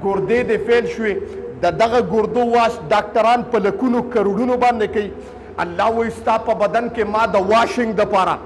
ګردې دې فیل شوې د دغه ګردو واش ډاکټران په لکونو کروڑونو باندې کوي. الله وایي ستا په بدن کې ما د واشنګ دپاره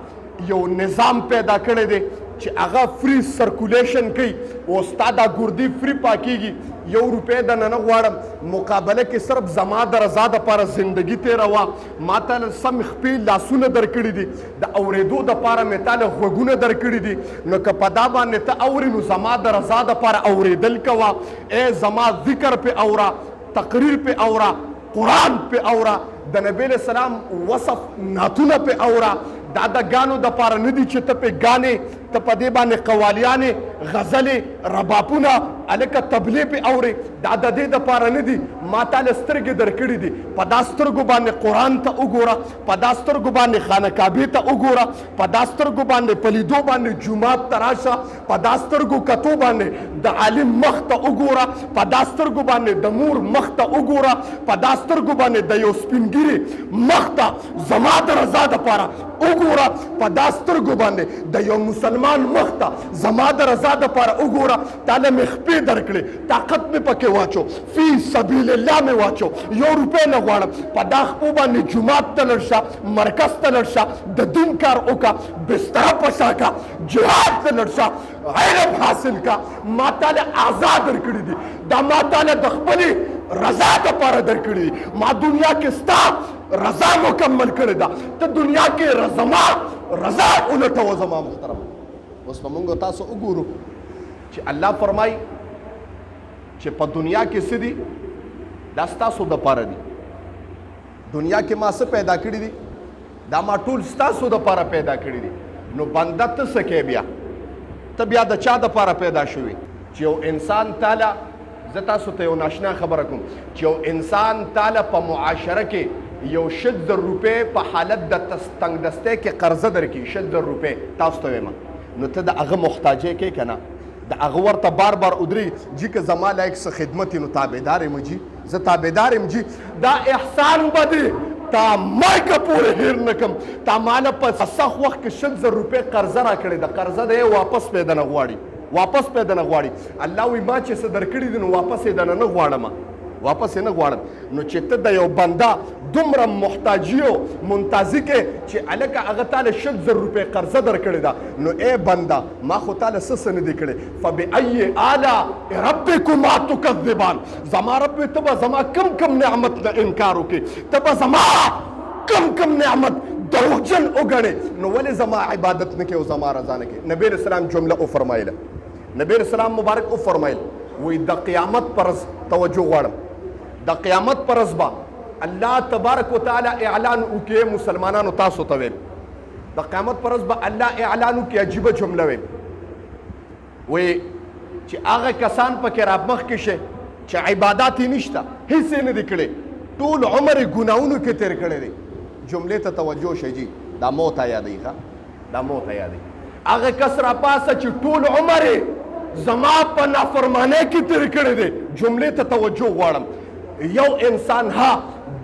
یو نظام پیدا کړی دی چې هغه فری سرکولیشن کوي او ستا دا ګردې فری پاکیږي. 1 روپۍ دنه نه غواړم، مقابله کې صرف زما د رضا دپاره زندګي تېروه. ما تاله سم خپې لاسونه درکړي دي، د اورېدو دپاره مې تاله غوږونه درکړي دي. نو که په دا باندې ته اورې نو زما د رضا دپاره اورېدل کوه. ای زما ذکر پې اوره، تقریر پې اوره، قرآن پې اوره، د نبی علیه السلام وصف نعتونه پې اوره. دا د ګانو دپاره نه دي چې ته پې ګانې، ته په دې باندې قوالیانې، غزلې، ربابونه، هلکه تبلې پې اورې. دا د دې دپاره نه دي. ما تاله سترګې درکړي دي، په دا سترګو باندې قرآن ته وګوره، په دا سترګو باندې خانه کعبې ته وګوره، په دا سترګو باندې په لیدو باندې جومات ته راشه، په دا سترګو کتو باندې د عالم مخ ته وګوره، په دا سترګو باندې د مور مخ ته وګوره، په دا سترګو باندې د یو سپینګیري مخ ته زما د رضا دپاره وګوره، په دا سترګو باندې د یو مسلمان مخ ته زما د رضا دپاره وګوره. تاله مې خپې درکړې، طاقت مې پکې واچو، فی سبیل الله مې واچو، 1 روپۍ نه غواړم. په دا خپو باندې جومات ته لړ شه، مرکز ته لړ شه، د دین کار وکړه، بستره پشا کړه، جهاد ته لړ شه، علم حاصل کړه. ما تاله آزاد درکړي دي، دا ما تاله د خپلې رضا دپاره درکړي دي. ما دنیا کې ستا رضا مکمل کړې ده، ته دنیا کې زما رضا ولټوه. زما محترم اوس به موږ تاسو وګورو چې الله فرمایي چې په دنیا کې څه دي، دا ستاسو دپاره دي. دنیا کې ما څه پیدا کړي دي، دا ما ټول ستاسو دپاره پیدا کړي دي. نو بنده ته څه کوې بیا؟ ته بیا د چا دپاره پیدا شوې؟ چې یو انسان تاله، زه تاسو ته یو ناشنا خبره کوم، چې یو انسان تاله په معاشره کې 1,000 روپۍ په حالت د تنګدستۍ کې قرضه درکړي، 1,000 روپۍ تاسو ته وایم، نو ته د هغه محتاجۍ کوې که نه؟ د هغه ورته بار بار ودرې جي که زما لایق څه خدمت نو تابعدار یم جي، زه تابعدار یم جي. دا احسان به دی تا مرګه پورې هیر نه کړم. تا ماله په سخت وخت کې 1,000 روپۍ قرضه راکړې ده، قرضه ده یې واپس پې دنه غواړي، واپس پې دنه غواړي. الله وایي ما چې څه درکړي دي نو واپس یې دنه نه غواړم، واپس یې نه غواړم. نو چې ته د یو بنده دومره محتاجي او منتظر کې چې هلکه هغه تاله 1,000 روپۍ قرضه درکړې ده، نو ای بنده ما خو تاله څه نه دي کړې. فبأي آلاء ربکما تکذبان، زما رب ته به زما کم نعمت نه انکار وکړې، ته به زما کم نعمت دروغجن وګڼې، نو ولې زما عبادت نه کوې او زما رضا نه کوې؟ نبی علیه السلام جمله وفرمایله، نبی علیه السلام مبارک وفرمایل، وایي د قیامت پر ورځ توجه غواړم، د قیامت پر ورځ به الله تبارک وتعالی اعلان وکړي مسلمانانو تاسو ته ویم، د قیامت پر ورځ به الله اعلان وکړي عجیبه جمله ویم، وایي چې هغه کسان پکې رامخکې شي چې عبادات یې نشته، هېڅ یې نه دي کړی، ټول عمر یې ګناهونو کې تېر کړی دی. جملې ته توجه شئ جي، دا موت یادوي، ښه دا موت یادوي. هغه کس راپاسه چې ټول عمر یې زما په نافرمانۍ کې تېر کړی دی. جملې ته توجه غواړم. یو انسان ها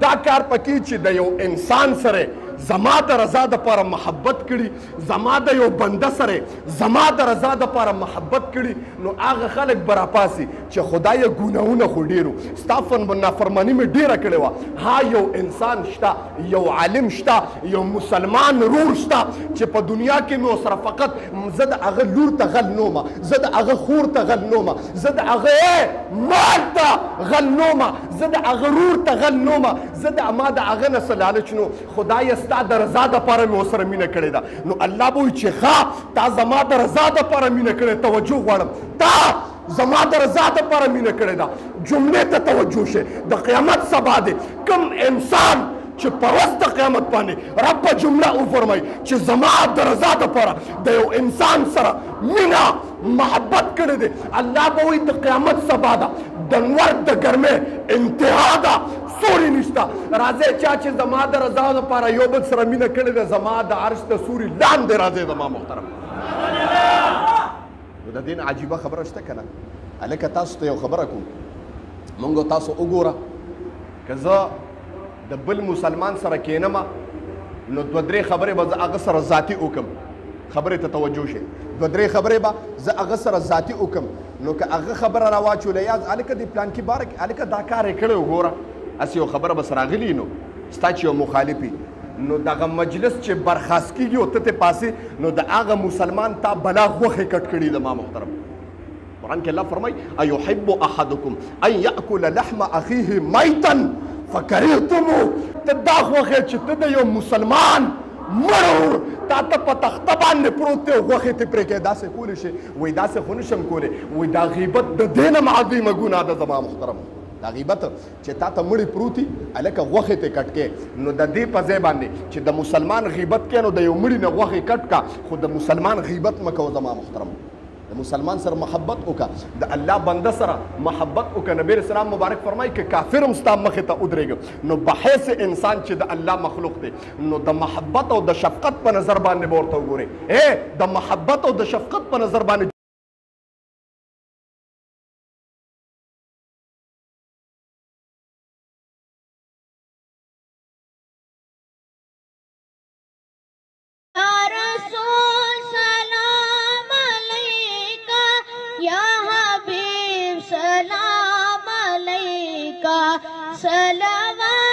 دا کار پکې چې د یو انسان سره زما د رضا دپاره محبت کړي، زما د یو بنده سره زما د رضا دپاره محبت کړي، نو هغه خلک به راپاسي چې خدایه ګناهونه خو ډېرو، ستا نافرماني مې ډېره کړې وه. ها یو انسان شته، یو عالم شته، یو مسلمان رور شته چې په دنیا کې مې ورسره فقط زه د هغه لور ته غل نومه، زه د هغه خور ته غل نومه، زه د هغه مال ته غل نومه، زه د هغه رور ته غل نومه، زه ما د هغه نه څه لالچ نو، خدایه ستا د رضا دپاره مې ورسره مینه کړې ده. نو الله به وایي چې ښه تا زما د رضا دپاره مینه کړې، توجه غواړم، تا زما د رضا دپاره مینه کړې ده. جملې ته توجه شئ. د قیامت سبا دی کوم انسان چې په ورځ د قیامت باندې رب جمله وفرمایي چې زما د رضا دپاره د یو انسان سره مینه محبت کړی دی، الله به وایي د قیامت سبا ده، د نور د ګرمۍ انتها ده، سوري نشته. راځئ چا چې زما د رضا دپاره یو بل سره مینه کړې ده، زما د عرش د سوري لاندې راځئ زما محترم. نو د دې نه عجیبه خبره شته که نه؟ هلکه تاسو ته یو خبره کوم، مونږ تاسو وګوره، که زه د بل مسلمان سره کینمه نو 2-3 خبرې به زه هغه سره ذاتي وکم. خبرې ته توجه شئ. 2-3 خبرې به زه هغه سره ذاتي وکم. نو که هغه خبره راواچوله یا هلکه د پلان کې باره کې هلکه دا کار یې کړی وګوره هسې یو خبره بس راغلي نو ستا چې یو مخالفي نو دغه مجلس چې برخاست کېږي او ته ترې پاسې نو د هغه مسلمان تا بلا غوښې کټ کړي د ما محترم قرآن کې الله فرمایي ایحب احدکم ان یأکل لحم اخیه میتا فکرهتموه ته دا غوښې چې ته د یو مسلمان مړ تا ته په تخته باندې پروت دی غوښې ته پرې کوې داسې کولی شي وایي داسې خو نشم کولی وایي دا غیبت د دې نه معظمه ګناه ده زما محترم دا غیبت چې تا ته مړی پروتي هلکه غوښې ته کټ کې نو د دې په ځای باندې چې د مسلمان غیبت کې نو د یو مړي نه غوښې کټ کا خو د مسلمان غیبت مه کوه زما محترم د مسلمان سره محبت وکړه د الله بنده سره محبت وکړه نبی اسلام مبارک فرمایي که کافر هم ستا مخې ته ودرېږي نو بحیث انسان چې د الله مخلوق دی نو د محبت او د شفقت په نظر باندې به ورته وګورئ د محبت او د شفقت په نظر باندې सलाम